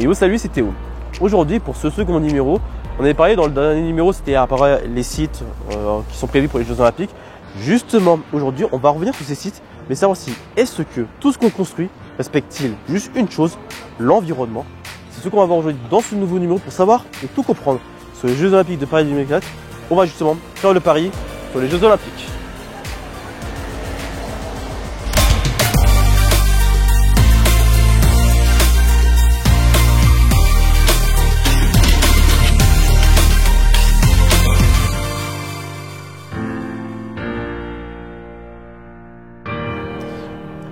Et salut, c'est Théo. Aujourd'hui, pour ce second numéro, on avait parlé dans le dernier numéro, c'était à part les sites qui sont prévus pour les Jeux Olympiques. Justement, aujourd'hui, on va revenir sur ces sites, mais savoir si est-ce que tout ce qu'on construit respecte-t-il juste une chose, l'environnement. C'est ce qu'on va voir aujourd'hui dans ce nouveau numéro pour savoir et tout comprendre sur les Jeux Olympiques de Paris 2024. On va justement faire le pari sur les Jeux Olympiques.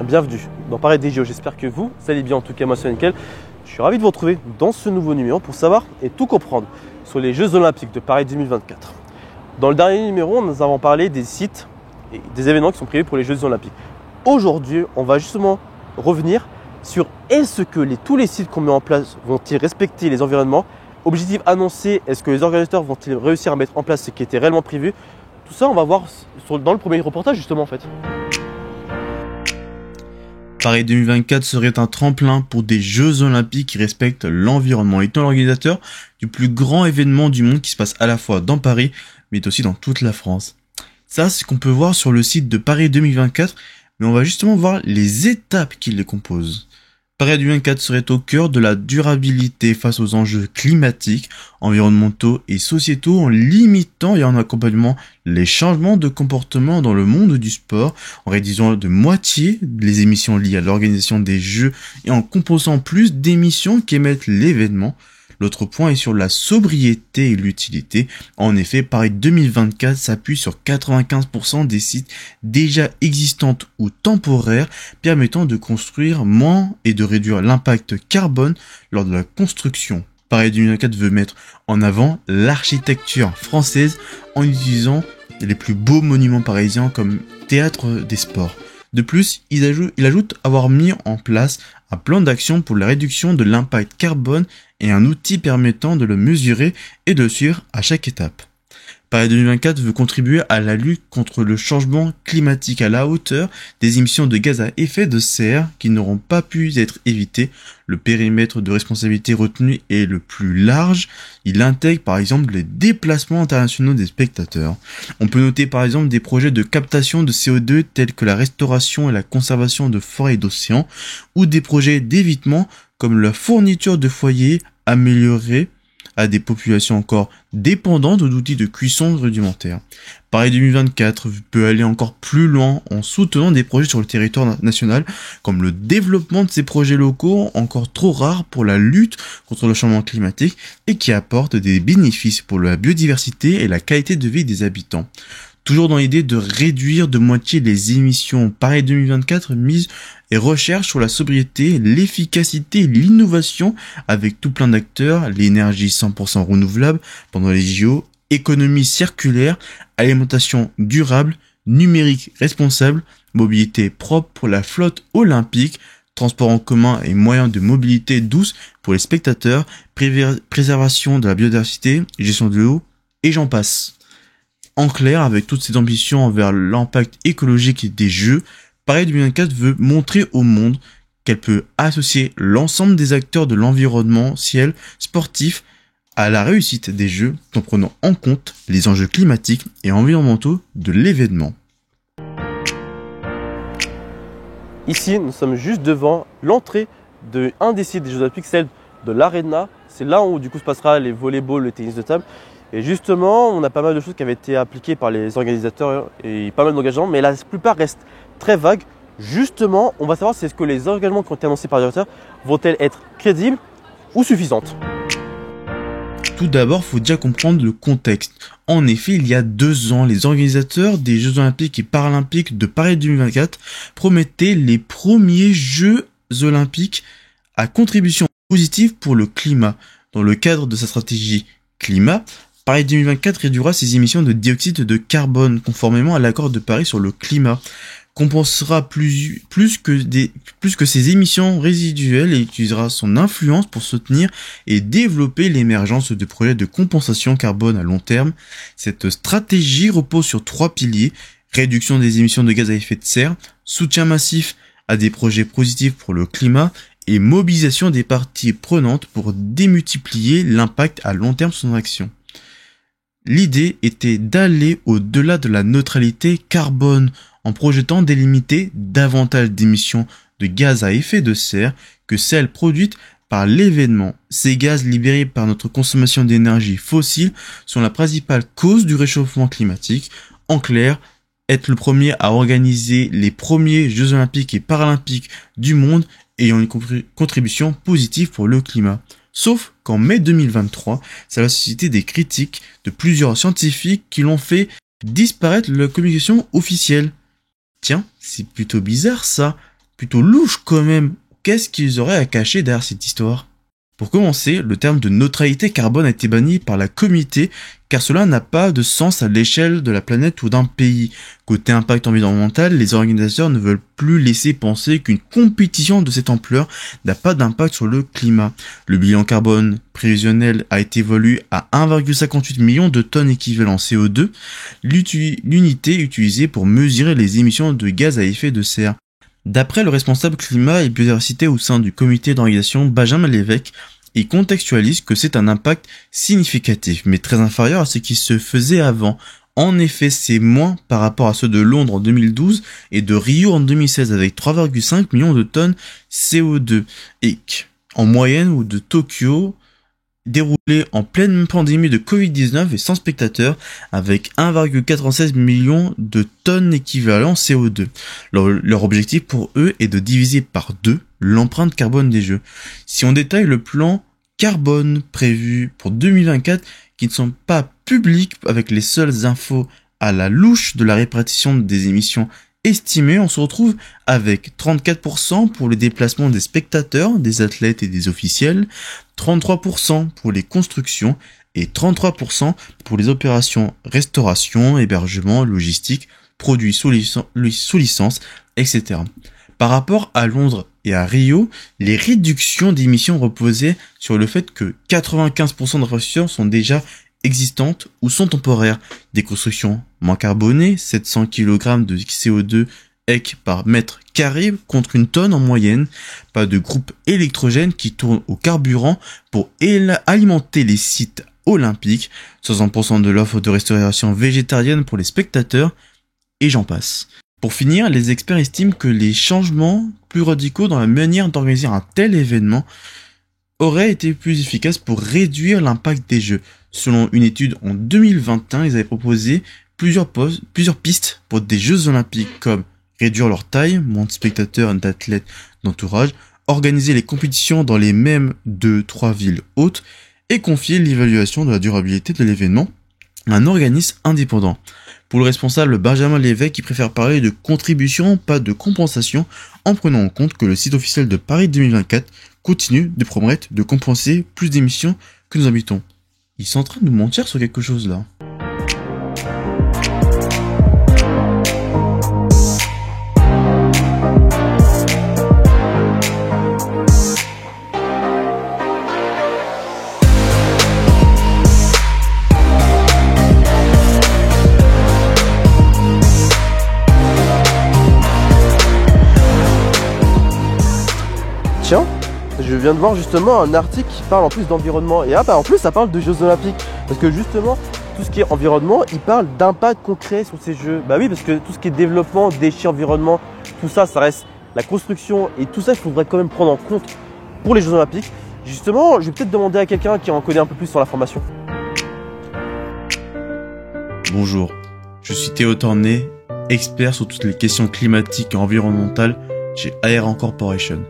Bienvenue dans Paris des JO, j'espère que vous allez bien, en tout cas moi c'est nickel. Je suis ravi de vous retrouver dans ce nouveau numéro pour savoir et tout comprendre sur les Jeux Olympiques de Paris 2024. Dans le dernier numéro, nous avons parlé des sites et des événements qui sont prévus pour les Jeux Olympiques. Aujourd'hui, on va justement revenir sur est-ce que tous les sites qu'on met en place vont-ils respecter les environnements? Objectif annoncé, est-ce que les organisateurs vont-ils réussir à mettre en place ce qui était réellement prévu? Tout ça, on va voir dans le premier reportage justement en fait. Paris 2024 serait un tremplin pour des Jeux Olympiques qui respectent l'environnement, étant l'organisateur du plus grand événement du monde qui se passe à la fois dans Paris, mais aussi dans toute la France. Ça, c'est ce qu'on peut voir sur le site de Paris 2024, mais on va justement voir les étapes qui les composent. Paris 2024 serait au cœur de la durabilité face aux enjeux climatiques, environnementaux et sociétaux en limitant et en accompagnant les changements de comportement dans le monde du sport, en réduisant de moitié les émissions liées à l'organisation des Jeux et en composant plus d'émissions qu'émettent l'événement. L'autre point est sur la sobriété et l'utilité. En effet, Paris 2024 s'appuie sur 95% des sites déjà existants ou temporaires, permettant de construire moins et de réduire l'impact carbone lors de la construction. Paris 2024 veut mettre en avant l'architecture française en utilisant les plus beaux monuments parisiens comme théâtre des sports. De plus, il ajoute avoir mis en place un plan d'action pour la réduction de l'impact carbone et un outil permettant de le mesurer et de le suivre à chaque étape. Paris 2024 veut contribuer à la lutte contre le changement climatique à la hauteur des émissions de gaz à effet de serre qui n'auront pas pu être évitées. Le périmètre de responsabilité retenu est le plus large. Il intègre par exemple les déplacements internationaux des spectateurs. On peut noter par exemple des projets de captation de CO2 tels que la restauration et la conservation de forêts et d'océans ou des projets d'évitement comme la fourniture de foyers améliorés à des populations encore dépendantes d'outils de cuisson rudimentaires. Paris 2024 peut aller encore plus loin en soutenant des projets sur le territoire national, comme le développement de ces projets locaux encore trop rares pour la lutte contre le changement climatique et qui apportent des bénéfices pour la biodiversité et la qualité de vie des habitants. Toujours dans l'idée de réduire de moitié les émissions, Paris 2024 mise et recherche sur la sobriété, l'efficacité et l'innovation avec tout plein d'acteurs, l'énergie 100% renouvelable pendant les JO, économie circulaire, alimentation durable, numérique responsable, mobilité propre pour la flotte olympique, transport en commun et moyens de mobilité douce pour les spectateurs, préservation de la biodiversité, gestion de l'eau et j'en passe. En clair, avec toutes ces ambitions envers l'impact écologique des Jeux, Paris 2024 veut montrer au monde qu'elle peut associer l'ensemble des acteurs de l'environnement sportif à la réussite des Jeux, en prenant en compte les enjeux climatiques et environnementaux de l'événement. Ici, nous sommes juste devant l'entrée de un des sites des Jeux Olympiques, celle de l'Arena. C'est là où du coup se passera les volleyball, le tennis de table. Et justement, on a pas mal de choses qui avaient été appliquées par les organisateurs et pas mal d'engagements, mais la plupart restent très vagues. Justement, on va savoir si est-ce que les engagements qui ont été annoncés par les organisateurs vont-elles être crédibles ou suffisantes. Tout d'abord, il faut déjà comprendre le contexte. En effet, il y a 2 ans, les organisateurs des Jeux Olympiques et Paralympiques de Paris 2024 promettaient les premiers Jeux Olympiques à contribution positive pour le climat. Dans le cadre de sa stratégie climat, Paris 2024 réduira ses émissions de dioxyde de carbone conformément à l'accord de Paris sur le climat, compensera plus que ses émissions résiduelles et utilisera son influence pour soutenir et développer l'émergence de projets de compensation carbone à long terme. Cette stratégie repose sur 3 piliers: réduction des émissions de gaz à effet de serre, soutien massif à des projets positifs pour le climat et mobilisation des parties prenantes pour démultiplier l'impact à long terme de son action. L'idée était d'aller au-delà de la neutralité carbone en projetant de limiter davantage d'émissions de gaz à effet de serre que celles produites par l'événement. Ces gaz libérés par notre consommation d'énergie fossile sont la principale cause du réchauffement climatique. En clair, être le premier à organiser les premiers Jeux Olympiques et Paralympiques du monde ayant une contribution positive pour le climat. Sauf qu'en mai 2023, ça va susciter des critiques de plusieurs scientifiques qui l'ont fait disparaître de la communication officielle. Tiens, c'est plutôt bizarre ça, plutôt louche quand même. Qu'est-ce qu'ils auraient à cacher derrière cette histoire ? Pour commencer, le terme de neutralité carbone a été banni par la communauté car cela n'a pas de sens à l'échelle de la planète ou d'un pays. Côté impact environnemental, les organisateurs ne veulent plus laisser penser qu'une compétition de cette ampleur n'a pas d'impact sur le climat. Le bilan carbone prévisionnel a été évalué à 1,58 million de tonnes équivalent CO2, l'unité utilisée pour mesurer les émissions de gaz à effet de serre. D'après le responsable climat et biodiversité au sein du comité d'organisation Benjamin Lévesque, il contextualise que c'est un impact significatif, mais très inférieur à ce qui se faisait avant. En effet, c'est moins par rapport à ceux de Londres en 2012 et de Rio en 2016 avec 3,5 millions de tonnes CO2 et en moyenne ou de Tokyo déroulé en pleine pandémie de Covid-19 et sans spectateurs avec 1,96 million de tonnes équivalent CO2. Leur objectif pour eux est de diviser par 2 l'empreinte carbone des Jeux. Si on détaille le plan carbone prévu pour 2024 qui ne sont pas publics avec les seules infos à la louche de la répartition des émissions estimées, on se retrouve avec 34% pour les déplacements des spectateurs, des athlètes et des officiels, 33% pour les constructions et 33% pour les opérations restauration, hébergement, logistique, produits sous licence, etc. Par rapport à Londres et à Rio, les réductions d'émissions reposaient sur le fait que 95% d'infrastructures sont déjà existantes ou sont temporaires. Des constructions moins carbonées, 700 kg de CO2 EC par mètre carré contre 1 tonne en moyenne. Pas de groupe électrogène qui tourne au carburant pour alimenter les sites olympiques. 60% de l'offre de restauration végétarienne pour les spectateurs. Et j'en passe. Pour finir, les experts estiment que les changements plus radicaux dans la manière d'organiser un tel événement auraient été plus efficaces pour réduire l'impact des Jeux. Selon une étude en 2021, ils avaient proposé plusieurs pistes pour des Jeux Olympiques comme réduire leur taille, moins de spectateurs et d'athlètes d'entourage, organiser les compétitions dans les mêmes 2-3 villes hautes et confier l'évaluation de la durabilité de l'événement à un organisme indépendant. Pour le responsable Benjamin Lévesque, il préfère parler de contribution, pas de compensation, en prenant en compte que le site officiel de Paris 2024 continue de promettre de compenser plus d'émissions que nous habitons. Ils sont en train de nous mentir sur quelque chose là. Tiens, je viens de voir justement un article qui parle en plus d'environnement. Et en plus ça parle de Jeux Olympiques. Parce que justement, tout ce qui est environnement, il parle d'impact concret sur ces Jeux. Bah oui, parce que tout ce qui est développement, déchets, environnement, tout ça, ça reste la construction. Et tout ça, il faudrait quand même prendre en compte pour les Jeux Olympiques. Justement, je vais peut-être demander à quelqu'un qui en connaît un peu plus sur la formation. Bonjour, je suis Théo Tornet, expert sur toutes les questions climatiques et environnementales chez ARN Corporation.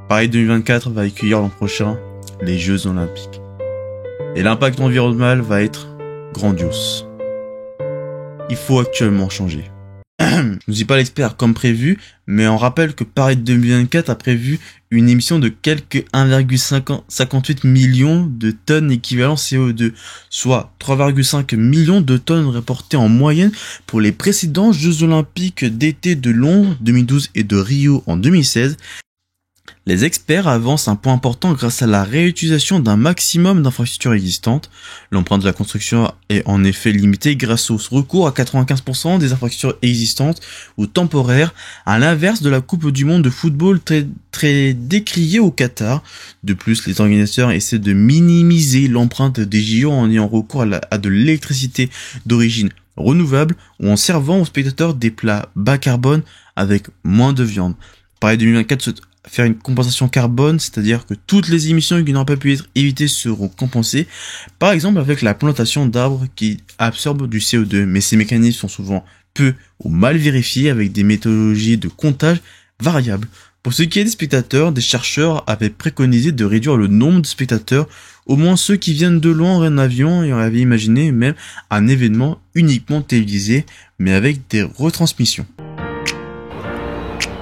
Paris 2024 va accueillir l'an prochain les Jeux Olympiques. Et l'impact environnemental va être grandiose. Il faut actuellement changer. Je ne suis pas l'expert comme prévu, mais on rappelle que Paris 2024 a prévu une émission de quelques 1,58 millions de tonnes équivalent CO2, soit 3,5 millions de tonnes reportées en moyenne pour les précédents Jeux Olympiques d'été de Londres 2012 et de Rio en 2016. Les experts avancent un point important grâce à la réutilisation d'un maximum d'infrastructures existantes. L'empreinte de la construction est en effet limitée grâce au recours à 95% des infrastructures existantes ou temporaires, à l'inverse de la Coupe du Monde de football très décriée au Qatar. De plus, les organisateurs essaient de minimiser l'empreinte des JO en ayant recours à de l'électricité d'origine renouvelable ou en servant aux spectateurs des plats bas carbone avec moins de viande. Paris 2024 faire une compensation carbone, c'est-à-dire que toutes les émissions qui n'auraient pas pu être évitées seront compensées, par exemple avec la plantation d'arbres qui absorbent du CO2, mais ces mécanismes sont souvent peu ou mal vérifiés avec des méthodologies de comptage variables. Pour ce qui est des spectateurs, des chercheurs avaient préconisé de réduire le nombre de spectateurs, au moins ceux qui viennent de loin en avion, et on avait imaginé même un événement uniquement télévisé, mais avec des retransmissions.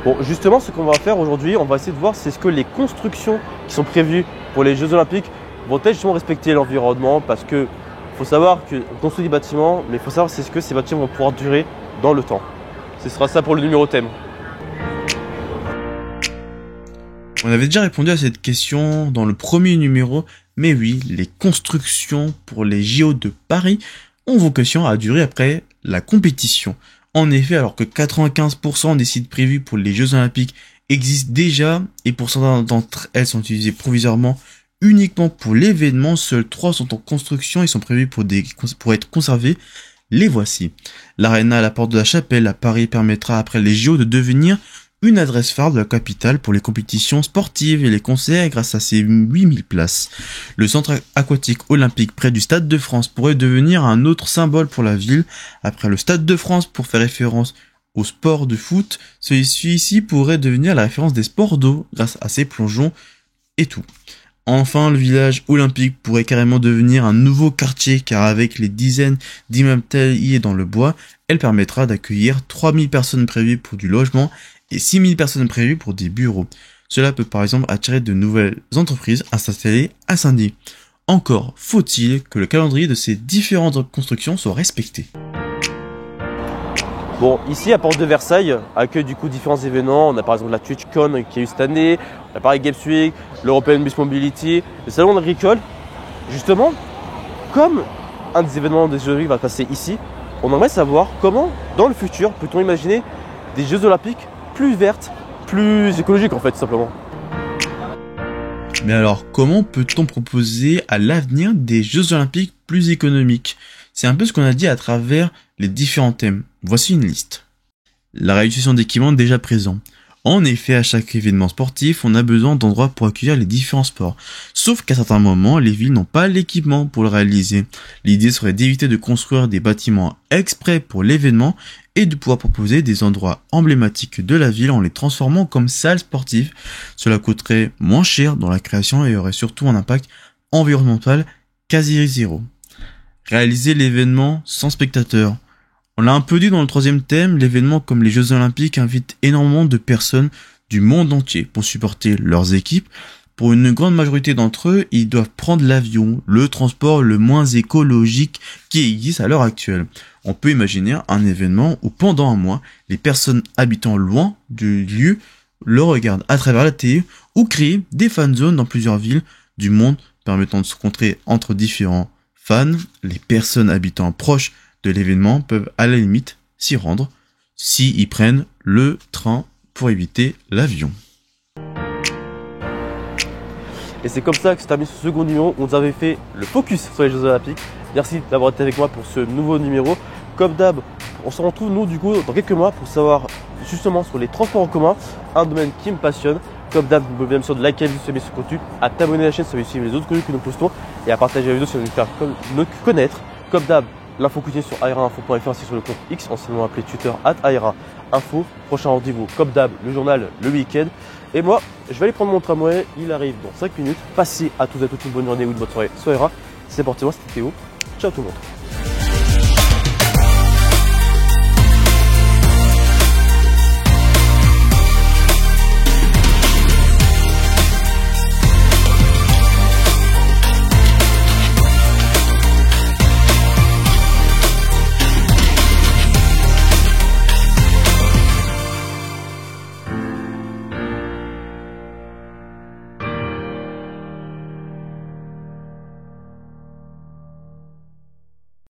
Bon, justement, ce qu'on va faire aujourd'hui, on va essayer de voir c'est ce que les constructions qui sont prévues pour les Jeux Olympiques vont-elles justement respecter l'environnement, parce que faut savoir qu'on construit des bâtiments, mais il faut savoir c'est ce que ces bâtiments vont pouvoir durer dans le temps. Ce sera ça pour le numéro thème. On avait déjà répondu à cette question dans le premier numéro, mais oui, les constructions pour les JO de Paris ont vocation à durer après la compétition. En effet, alors que 95% des sites prévus pour les Jeux Olympiques existent déjà, et pour certains d'entre elles sont utilisées provisoirement uniquement pour l'événement, seuls 3 sont en construction et sont prévus pour être conservés. Les voici. L'Arena à la Porte de la Chapelle à Paris permettra après les JO de devenir une adresse phare de la capitale pour les compétitions sportives et les concerts grâce à ses 8000 places. Le centre aquatique olympique près du Stade de France pourrait devenir un autre symbole pour la ville. Après le Stade de France pour faire référence au sport de foot, celui-ci pourrait devenir la référence des sports d'eau grâce à ses plongeons et tout. Enfin, le village olympique pourrait carrément devenir un nouveau quartier car avec les dizaines d'immeubles taillés dans le bois, elle permettra d'accueillir 3000 personnes prévues pour du logement et 6000 personnes prévues pour des bureaux. Cela peut par exemple attirer de nouvelles entreprises à s'installer à Saint-Denis. Encore faut-il que le calendrier de ces différentes constructions soit respecté. Bon, ici à Porte de Versailles, accueille du coup différents événements. On a par exemple la TwitchCon qui a eu cette année, la Paris Games Week, l'European Bus Mobility, le Salon agricole. Justement, comme un des événements des Jeux Olympiques va passer ici, on aimerait savoir comment, dans le futur, peut-on imaginer des Jeux Olympiques plus vertes, plus écologiques en fait, tout simplement. Mais alors, comment peut-on proposer à l'avenir des Jeux Olympiques plus économiques ? C'est un peu ce qu'on a dit à travers les différents thèmes. Voici une liste. La réutilisation d'équipements déjà présents. En effet, à chaque événement sportif, on a besoin d'endroits pour accueillir les différents sports. Sauf qu'à certains moments, les villes n'ont pas l'équipement pour le réaliser. L'idée serait d'éviter de construire des bâtiments exprès pour l'événement et de pouvoir proposer des endroits emblématiques de la ville en les transformant comme salles sportives. Cela coûterait moins cher dans la création et aurait surtout un impact environnemental quasi zéro. Réaliser l'événement sans spectateurs. On l'a un peu dit dans le troisième thème, l'événement comme les Jeux Olympiques invite énormément de personnes du monde entier pour supporter leurs équipes. Pour une grande majorité d'entre eux, ils doivent prendre l'avion, le transport le moins écologique qui existe à l'heure actuelle. On peut imaginer un événement où pendant un mois, les personnes habitant loin du lieu le regardent à travers la télé ou créer des fan zones dans plusieurs villes du monde permettant de se rencontrer entre différents fans. Les personnes habitant proches de l'événement peuvent à la limite s'y rendre s'ils prennent le train pour éviter l'avion. Et c'est comme ça que se termine ce second numéro où on avait fait le focus sur les Jeux Olympiques. Merci d'avoir été avec moi pour ce nouveau numéro. Comme d'hab, on se retrouve nous du coup dans quelques mois pour savoir justement sur les transports en commun, un domaine qui me passionne. Comme d'hab, vous pouvez bien sûr de liker la vidéo si vous aimez ce contenu, à t'abonner à la chaîne si vous voulez suivre les autres contenus que nous postons et à partager la vidéo si vous voulez nous faire connaître. Comme d'hab, l'info continue sur airainfo.fr ainsi sur le compte X, anciennement appelé Twitter @airainfo. Prochain rendez-vous, comme d'hab, le journal, le week-end. Et moi, je vais aller prendre mon tramway, il arrive dans 5 minutes. Passez à tous et à toutes une bonne journée ou une bonne soirée sur Aira. C'est parti, moi c'était Théo. Ciao tout le monde.